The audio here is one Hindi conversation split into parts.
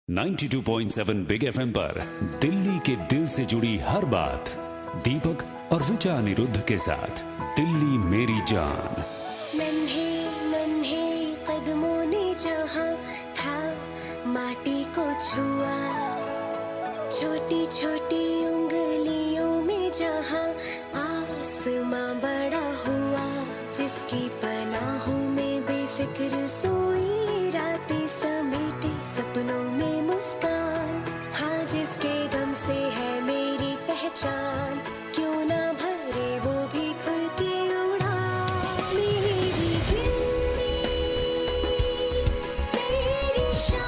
92.7 बिग एफएम पर दिल्ली के दिल से जुड़ी हर बात दीपक और ऋचा अनिरुद्ध के साथ दिल्ली मेरी जान। नन्हे नन्हे कदमों ने जहाँ था माटी को छुआ, छोटी छोटी उंगलियों में जहाँ आसमां बड़ा हुआ, जिसकी पनाहों में बेफिक्र सोई रातें समेटे सपनों में मुस्कान, हाँ जिसके गम से है मेरी पहचान, क्यों ना भरे वो भी खुल के उड़ा। मेरी दिल्ली मेरी शान,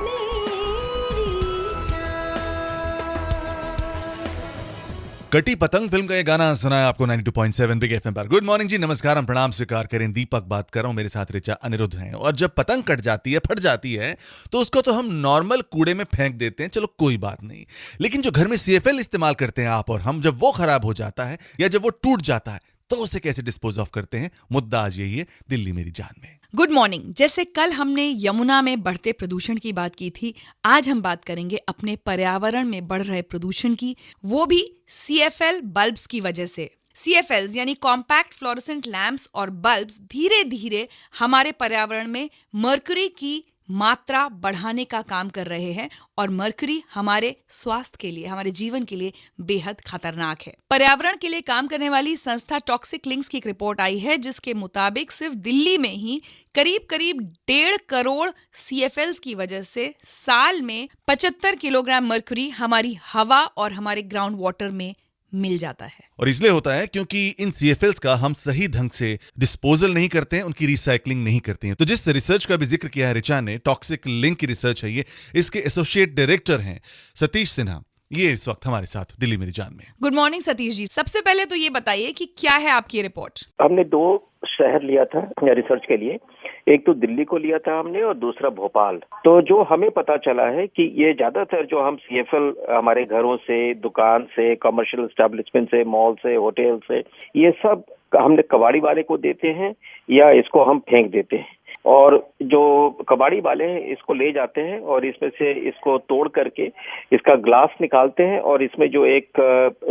दिल्ली मेरी जान। कटी पतंग फिल्म का ये गाना सुना है आपको 92.7 बिग एफएम पर। गुड मॉर्निंग जी, नमस्कार, हम प्रणाम स्वीकार करें। दीपक बात कर रहा हूं, मेरे साथ ऋचा अनिरुद्ध हैं। और जब पतंग कट जाती है, फट जाती है, तो उसको तो हम नॉर्मल कूड़े में फेंक देते हैं, चलो कोई बात नहीं। लेकिन जो घर में सीएफएल इस्तेमाल करते हैं आप और हम, जब वो खराब हो जाता है या जब वो टूट जाता है, तो उसे कैसे डिस्पोज ऑफ करते हैं, मुद्दा आज यही है दिल्ली मेरी जान में। Good morning. जैसे कल हमने यमुना में बढ़ते प्रदूषण की बात की थी, आज हम बात करेंगे अपने पर्यावरण में बढ़ रहे प्रदूषण की, वो भी सीएफएल बल्ब्स की वजह से। सीएफएल्स यानी कॉम्पैक्ट फ्लोरोसेंट लैंप्स और बल्ब्स धीरे धीरे हमारे पर्यावरण में मर्क्यूरी की मात्रा बढ़ाने का काम कर रहे हैं और मर्क्यूरी हमारे स्वास्थ्य के लिए, हमारे जीवन के लिए बेहद खतरनाक है। पर्यावरण के लिए काम करने वाली संस्था टॉक्सिक लिंक्स की एक रिपोर्ट आई है, जिसके मुताबिक सिर्फ दिल्ली में ही करीब करीब 1.5 करोड़ सीएफएल्स की वजह से साल में 75 किलोग्राम मर्क्यूरी हमारी हवा और हमारे ग्राउंड वाटर में मिल जाता है। और इसलिए होता है क्योंकि इन सीएफएल्स का हम सही ढंग से डिस्पोजल नहीं करते हैं, उनकी रिसाइकलिंग नहीं करते हैं। तो जिस रिसर्च का भी जिक्र किया है ऋचा ने, टॉक्सिक लिंक की रिसर्च है ये, इसके एसोसिएट डायरेक्टर हैं सतीश सिन्हा, ये इस वक्त हमारे साथ दिल्ली मेरी जान में। Good morning Satish ji. सबसे पहले तो ये बताइए कि क्या है आपकी ये रिपोर्ट। हमने 2 शहर लिया था रिसर्च के लिए, एक तो दिल्ली को लिया था हमने और दूसरा भोपाल। तो जो हमें पता चला है कि ये ज्यादातर जो हम सीएफएल हमारे घरों से, दुकान से, कमर्शियल एस्टेब्लिशमेंट से, मॉल से, होटल से, ये सब हमने कबाड़ी वाले को देते हैं या इसको हम फेंक देते हैं। और जो कबाड़ी वाले हैं इसको ले जाते हैं और इसमें से इसको तोड़ करके इसका ग्लास निकालते हैं और इसमें जो एक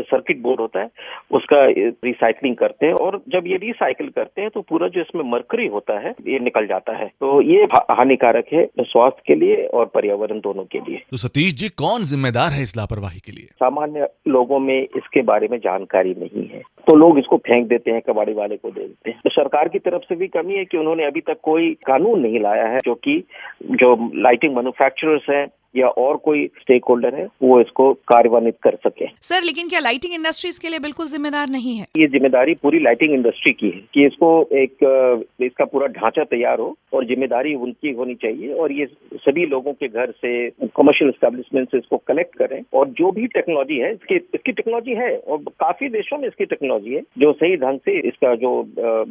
सर्किट बोर्ड होता है उसका रिसाइकलिंग करते हैं। और जब ये रिसाइकिल करते हैं तो पूरा जो इसमें मर्क्यूरी होता है ये निकल जाता है। तो ये हानिकारक है स्वास्थ्य के लिए और पर्यावरण दोनों के लिए। तो सतीश जी, कौन जिम्मेदार है इस लापरवाही के लिए? सामान्य लोगों में इसके बारे में जानकारी नहीं है, तो लोग इसको फेंक देते हैं, कबाड़ी वाले को दे देते हैं। तो सरकार की तरफ से भी कमी है कि उन्होंने अभी तक कोई कानून नहीं लाया है जो लाइटिंग मैन्युफैक्चरर्स हैं या और कोई स्टेक होल्डर है वो इसको कार्यान्वित कर सके। सर, लेकिन क्या लाइटिंग इंडस्ट्री इसके लिए बिल्कुल जिम्मेदार नहीं है? ये जिम्मेदारी पूरी लाइटिंग इंडस्ट्री की है कि इसको इसका पूरा ढांचा तैयार हो और जिम्मेदारी उनकी होनी चाहिए। और ये सभी लोगों के घर से, कमर्शियल एस्टेब्लिशमेंट से इसको कलेक्ट करें और जो भी टेक्नोलॉजी है इसकी टेक्नोलॉजी है और काफी देशों में इसकी टेक्नोलॉजी है जो सही ढंग से इसका जो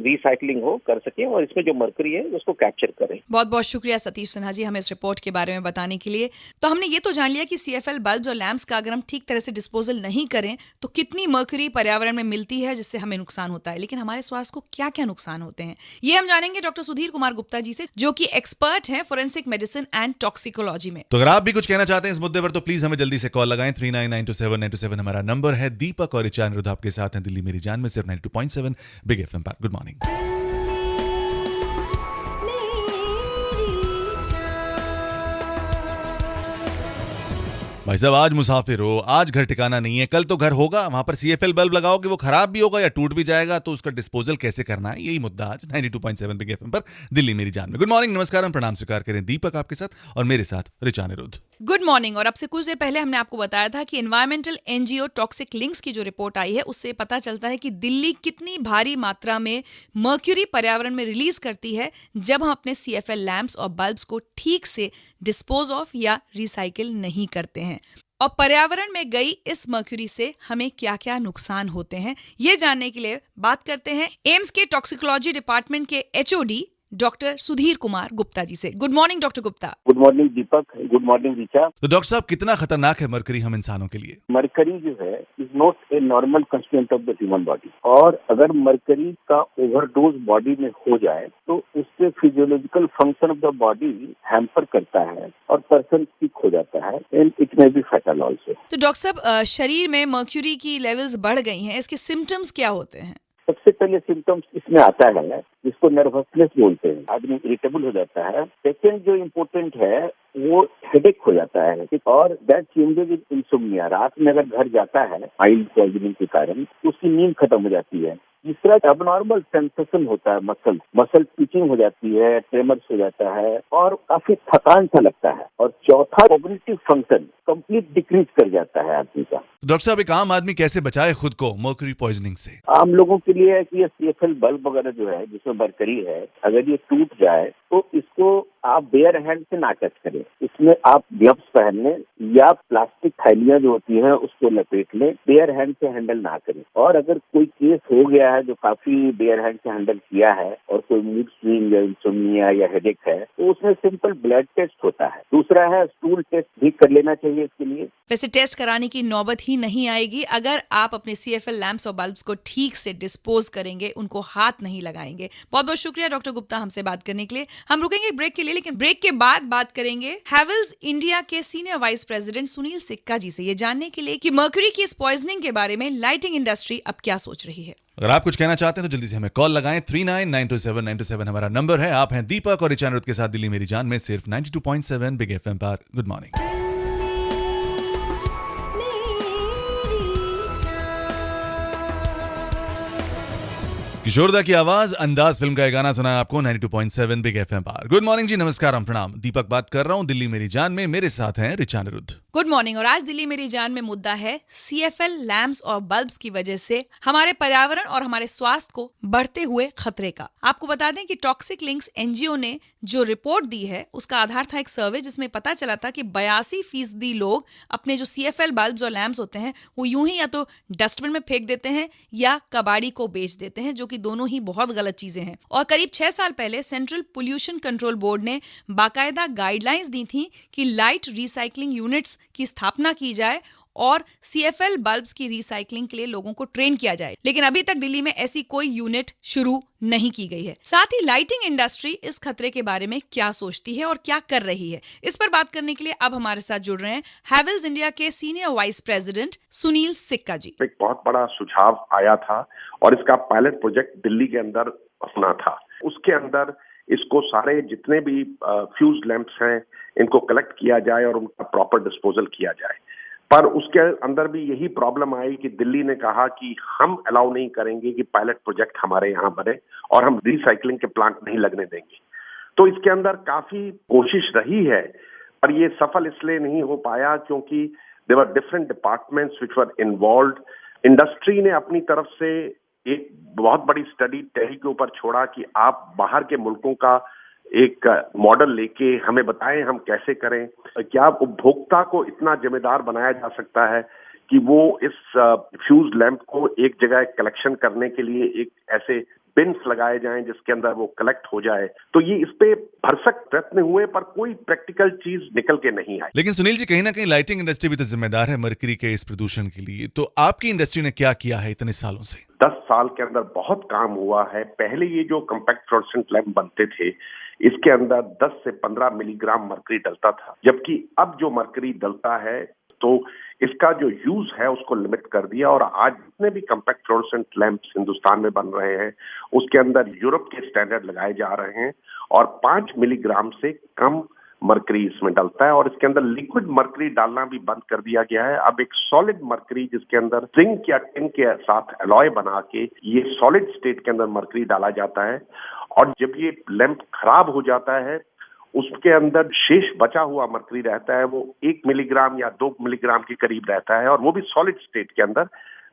रिसाइकलिंग हो कर सके और इसमें जो मर्क्यूरी है उसको कैप्चर करें। बहुत बहुत शुक्रिया सतीश सिन्हा जी हमें इस रिपोर्ट के बारे में बताने के लिए। तो हमने ये तो जान लिया कि सीएफएल बल्ब्स और लैंप्स का अगर हम ठीक तरह से डिस्पोजल नहीं करें तो कितनी मर्क्यूरी पर्यावरण में मिलती है जिससे हमें नुकसान होता है। लेकिन हमारे स्वास्थ्य को क्या क्या नुकसान होते हैं ये हम जानेंगे डॉक्टर सुधीर कुमार गुप्ता जी से, जो कि एक्सपर्ट हैं फोरेंसिक मेडिसिन एंड टॉक्सिकोलॉजी में। तो अगर आप भी कुछ कहना चाहते हैं इस मुद्दे पर तो प्लीज हमें जल्दी से कॉल लगाएं। 39927927 हमारा नंबर है। दीपक और ऋचा अनिरुद्ध आपके साथ हैं दिल्ली मेरी जान में, सिर्फ 92.7 बिग एफएम पर। Good morning. भाई साहब, आज मुसाफिर हो, आज घर ठिकाना नहीं है, कल तो घर होगा, वहां पर सीएफएल बल्ब लगाओगे, वो खराब भी होगा या टूट भी जाएगा, तो उसका डिस्पोजल कैसे करना है, यही मुद्दा आज 92.7 बिग एफएम पर दिल्ली मेरी जान में। गुड मॉर्निंग, नमस्कार, हम प्रणाम स्वीकार करें। दीपक आपके साथ और मेरे साथ ऋचा अनिरुद्ध। Good morning. और अब से कुछ देर पहले हमने आपको बताया था कि एनवायरमेंटल एनजीओ टॉक्सिक लिंक्स की जो रिपोर्ट आई है उससे पता चलता है कि दिल्ली कितनी भारी मात्रा में मर्क्यूरी पर्यावरण में रिलीज करती है जब हम अपने सीएफएल लैंप्स और बल्ब्स को ठीक से डिस्पोज ऑफ या रिसाइकिल नहीं करते हैं। और पर्यावरण में गई इस मर्क्यूरी से हमें क्या क्या नुकसान होते हैं ये जानने के लिए बात करते हैं एम्स के टॉक्सिकोलॉजी डिपार्टमेंट के एचओडी डॉक्टर सुधीर कुमार गुप्ता जी से। Good morning doctor Gupta. Good morning Deepak, good morning Richa. तो डॉक्टर साहब, कितना खतरनाक है मरकरी हम इंसानों के लिए? मरकरी जो है is not a normal constituent of the human body, और अगर मरकरी का ओवरडोज बॉडी में हो जाए तो उससे physiological function of the body hamper करता है और पर्सन सिक हो जाता है and it may be fatal also. तो डॉक्टर साहब, शरीर में मर्क्यूरी की लेवल्स बढ़ गई हैं, इसके सिम्टम्स क्या होते हैं? सबसे पहले सिम्टम्स इसमें आता है जिसको नर्वसनेस बोलते हैं, आदमी इरिटेबल हो जाता है। सेकेंड जो इम्पोर्टेंट है वो हेडेक हो जाता है, और दैट चेंजेस इन इंसोम्निया। रात में अगर घर जाता है माइल्ड पॉइजनिंग के कारण तो उसकी नींद खत्म हो जाती है। तीसरा अबनॉर्मल सेंसेशन होता है, मसल ट्विचिंग हो जाती है, ट्रेमर्स हो जाता है और काफी थकान सा लगता है। और चौथा कॉग्निटिव फंक्शन कंप्लीट डिक्रीज कर जाता है आदमी का। डॉक्टर साहब, एक आम आदमी कैसे बचाए खुद को मर्करी पॉइजनिंग से? आम लोगों के लिए है कि ये CFL बल्ब वगैरह जो है जिसमें मरकरी है, अगर ये टूट जाए तो इसको आप बेयर हैंड से ना टच करें। इसमें आप ग्लव्स पहन लें या प्लास्टिक थैलियां जो होती हैं उसको लपेट लें, बेयर हैंड से हैंडल ना करें। और अगर कोई केस हो गया है जो काफी बेयर हैंड से हैंडल किया है और कोई मूड स्विंग या इंसोम्निया या हेडेक है तो उसमें सिंपल ब्लड टेस्ट होता है। दूसरा है स्टूल टेस्ट भी कर लेना चाहिए इसके लिए। वैसे टेस्ट कराने की नौबत ही नहीं आएगी अगर आप अपने CFL लैंप्स और बल्ब्स को ठीक से डिस्पोज करेंगे, उनको हाथ नहीं लगाएंगे। बहुत बहुत शुक्रिया डॉक्टर गुप्ता हमसे बात करने के लिए। हम रुकेंगे ब्रेक के लिए, लेकिन ब्रेक के बाद बात करेंगे हैवेल्स इंडिया के सीनियर वाइस प्रेसिडेंट सुनील सिक्का जी से, ये जानने के लिए कि मर्क्यूरी की इस पॉइजनिंग के बारे में लाइटिंग इंडस्ट्री अब क्या सोच रही है। अगर आप कुछ कहना चाहते हैं तो जल्दी से हमें कॉल लगाएं। 39927927 हमारा नंबर है। आप हैं दीपक और रिचा अनिरुद्ध के साथ दिल्ली मेरी जान में, सिर्फ 92.7 बिग FM पर। Good morning. किशोरदा की आवाज, अंदाज फिल्म का एक गाना सुना है आपको 92.7 बिग FM पर। गुड मॉर्निंग जी, नमस्कार, प्रणाम। दीपक बात कर रहा हूं दिल्ली मेरी जान में, मेरे साथ हैं रिचा अनिरुद्ध। Good morning. और आज दिल्ली मेरी जान में मुद्दा है CFL लैम्प्स और बल्ब्स की वजह से हमारे पर्यावरण और हमारे स्वास्थ्य को बढ़ते हुए खतरे का। आपको बता दें कि टॉक्सिक लिंक्स NGO ने जो रिपोर्ट दी है उसका आधार था एक सर्वे जिसमें पता चला था कि 82% लोग अपने जो CFL बल्ब्स और लैम्प्स होते हैं वो यूं ही या तो डस्टबिन में फेंक देते हैं या कबाड़ी को बेच देते हैं, जो कि दोनों ही बहुत गलत चीजें हैं। और करीब 6 साल पहले सेंट्रल पोल्यूशन कंट्रोल बोर्ड ने बाकायदा गाइडलाइंस दी थी कि लाइट रिसाइकलिंग यूनिट्स की स्थापना की जाए और CFL बल्ब्स की रिसाइकलिंग के लिए लोगों को ट्रेन किया जाए, लेकिन अभी तक दिल्ली में ऐसी कोई यूनिट शुरू नहीं की गई है। साथ ही लाइटिंग इंडस्ट्री इस खतरे के बारे में क्या सोचती है और क्या कर रही है, इस पर बात करने के लिए अब हमारे साथ जुड़ रहे हैं हैवेल्स इंडिया के सीनियर वाइस प्रेसिडेंट सुनील सिक्का जी। एक बहुत बड़ा सुझाव आया था और इसका पायलट प्रोजेक्ट दिल्ली के अंदर होना था। उसके अंदर इसको सारे जितने भी फ्यूज लैंप्स हैं इनको कलेक्ट किया जाए और उनका प्रॉपर डिस्पोजल किया जाए। पर उसके अंदर भी यही प्रॉब्लम आई कि दिल्ली ने कहा कि हम अलाउ नहीं करेंगे कि पायलट प्रोजेक्ट हमारे यहाँ बने और हम रिसाइकलिंग के प्लांट नहीं लगने देंगे। तो इसके अंदर काफी कोशिश रही है पर ये सफल इसलिए नहीं हो पाया क्योंकि there were different departments which were involved. Industry ने अपनी तरफ से एक बहुत बड़ी स्टडी टेरी के ऊपर छोड़ा कि आप बाहर के मुल्कों का एक मॉडल लेके हमें बताएं हम कैसे करें। क्या उपभोक्ता को इतना जिम्मेदार बनाया जा सकता है कि वो इस फ्यूज लैंप को एक जगह कलेक्शन करने के लिए एक ऐसे बिन्स लगाए जाएं जिसके अंदर वो कलेक्ट हो जाए। तो ये इस पे भरसक प्रयत्न हुए पर कोई प्रैक्टिकल चीज निकल के नहीं आई। लेकिन सुनील जी, कहीं ना कहीं लाइटिंग इंडस्ट्री भी तो जिम्मेदार है मरकरी के इस प्रदूषण के लिए। तो आपकी इंडस्ट्री ने क्या किया है इतने सालों से? 10 साल के अंदर बहुत काम हुआ है। पहले ये जो कॉम्पैक्ट फ्लोरोसेंट लैंप बनते थे इसके अंदर 10 से 15 मिलीग्राम मरकरी डलता था, जबकि अब जो मरकरी डलता है तो इसका जो यूज है उसको लिमिट कर दिया। और आज जितने भी कॉम्पैक्ट फ्लोरोसेंट लैंप्स हिंदुस्तान में बन रहे हैं उसके अंदर यूरोप के स्टैंडर्ड लगाए जा रहे हैं और 5 मिलीग्राम से कम मरकरी इसमें डलता है। और इसके अंदर लिक्विड मरकरी डालना भी बंद कर दिया गया है। अब एक सॉलिड मरकरी जिसके अंदर जिंक या टिन के साथ एलॉय बना के ये सॉलिड स्टेट के अंदर मरकरी डाला जाता है। और जब ये लैंप खराब हो जाता है उसके अंदर शेष बचा हुआ मरकरी रहता है, वो 1 मिलीग्राम या 2 मिलीग्राम के करीब रहता है और वो भी सॉलिड स्टेट के अंदर,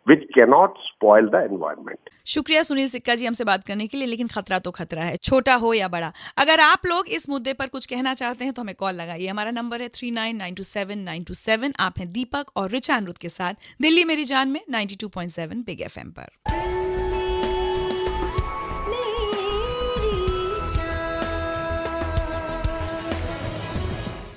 which cannot spoil the environment। शुक्रिया सुनील सिक्का जी हमसे बात करने के लिए, लेकिन खतरा तो खतरा है, छोटा हो या बड़ा। अगर आप लोग इस मुद्दे पर कुछ कहना चाहते हैं तो हमें कॉल लगाइए। हमारा नंबर है 39927927। आप हैं दीपक और रिचा अनिरुद्ध के साथ दिल्ली मेरी जान में 92.7 बिग FM पर। मेरी जान।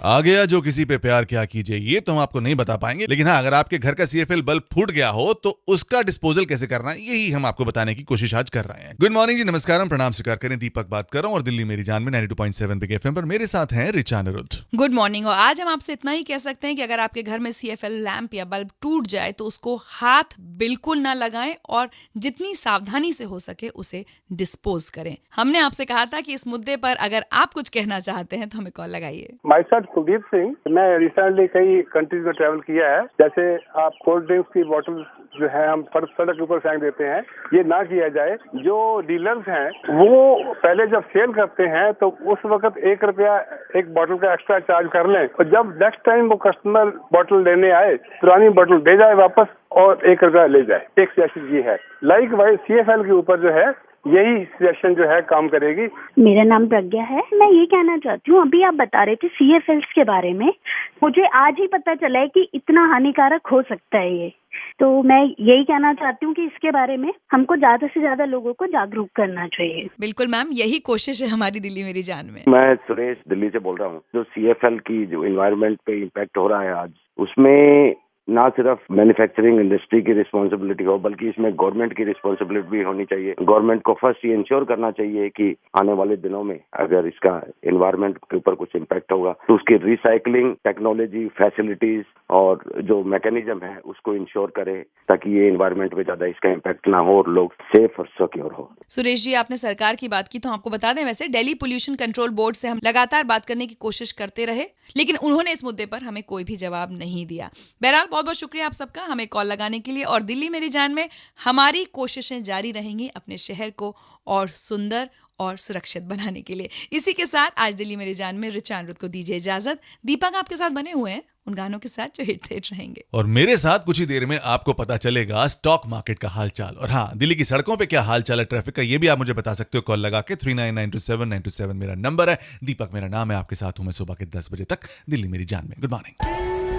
आ गया जो किसी पे प्यार क्या कीजिए, ये तो हम आपको नहीं बता पाएंगे, लेकिन हाँ, अगर आपके घर का CFL बल्ब फूट गया हो तो उसका डिस्पोजल कैसे करना है, यही हम आपको बताने की कोशिश आज कर रहे हैं। गुड मॉर्निंग जी, नमस्कार, प्रणाम स्वीकार करें, दीपक बात कर रहा हूं और दिल्ली मेरी जान में 92.7 बिग FM पर मेरे साथ हैं रिचा अनिरुद्ध। Good morning. और आज हम आपसे इतना ही कह सकते हैं कि अगर आपके घर में CFL लैंप या बल्ब टूट जाए तो उसको हाथ बिल्कुल ना लगाएं और जितनी सावधानी से हो सके उसे डिस्पोज करें। हमने आपसे कहा था कि इस मुद्दे पर अगर आप कुछ कहना चाहते हैं तो हमें कॉल लगाइए। माय सेल्फ कुलदीप सिंह, मैं रिसेंटली कई कंट्रीज में ट्रैवल किया है। जैसे आप कोल्ड ड्रिंक्स की बोतल जो है हम सड़क के ऊपर फेंक देते हैं, ये ना किया जाए। जो डीलर्स हैं वो पहले जब सेल करते हैं तो उस वक्त ₹1 एक बोतल का एक्स्ट्रा चार्ज कर लें, और जब नेक्स्ट टाइम वो कस्टमर बोतल लेने आए पुरानी बोतल दे जाए वापस और ₹1 ले जाए। एक सजेशन ये है। लाइक वाइज CFL के ऊपर जो है यही सजेशन जो है काम करेगी। मेरा नाम प्रज्ञा है। मैं ये कहना चाहती हूँ, अभी आप बता रहे थे CFLs के बारे में, मुझे आज ही पता चला है कि इतना हानिकारक हो सकता है ये। तो मैं यही कहना चाहती हूँ कि इसके बारे में हमको ज्यादा से ज्यादा लोगों को जागरूक करना चाहिए। बिल्कुल मैम, यही कोशिश है हमारी दिल्ली मेरी जान में। मैं सुरेश दिल्ली से बोल रहा हूँ। जो CFL की जो एनवायरनमेंट पे इम्पैक्ट हो रहा है आज, उसमें ना सिर्फ मैन्युफैक्चरिंग इंडस्ट्री की रिस्पांसिबिलिटी हो, बल्कि इसमें गवर्नमेंट की रिस्पांसिबिलिटी भी होनी चाहिए। गवर्नमेंट को फर्स्ट ये इंश्योर करना चाहिए कि आने वाले दिनों में अगर इसका एनवायरनमेंट के ऊपर कुछ इम्पैक्ट होगा तो उसकी रिसाइकलिंग टेक्नोलॉजी, फैसिलिटीज और जो मैकेनिज्म है उसको इंश्योर करे, ताकि ये एनवायरनमेंट पे ज्यादा इसका इम्पैक्ट ना हो और लोग सेफ और सिक्योर हो। सुरेश जी, आपने सरकार की बात की तो आपको बता दें, वैसे दिल्ली पोल्यूशन कंट्रोल बोर्ड से हम लगातार बात करने की कोशिश करते रहे, लेकिन उन्होंने इस मुद्दे पर हमें कोई भी जवाब नहीं दिया। बहरहाल बहुत बहुत शुक्रिया आप सबका हमें कॉल लगाने के लिए, और दिल्ली मेरी जान में हमारी कोशिशें जारी रहेंगी अपने शहर को और सुंदर और सुरक्षित बनाने के लिए। इसी के साथ आज दिल्ली मेरी जान में रिचा अनिरुद्ध को दीजिए इजाजत। दीपक आपके साथ बने हुए हैं उन गानों के साथ जो हिट रहेंगे, और मेरे साथ कुछ ही देर में आपको पता चलेगा स्टॉक मार्केट का हालचाल। और हाँ, दिल्ली की सड़कों पे क्या हालचाल है ट्रैफिक का, ये भी आप मुझे बता सकते हो कॉल लगा के। 39927927 मेरा नंबर है। दीपक मेरा नाम है, आपके साथ हूं मैं सुबह के 10 बजे तक दिल्ली मेरी जान में। Good morning.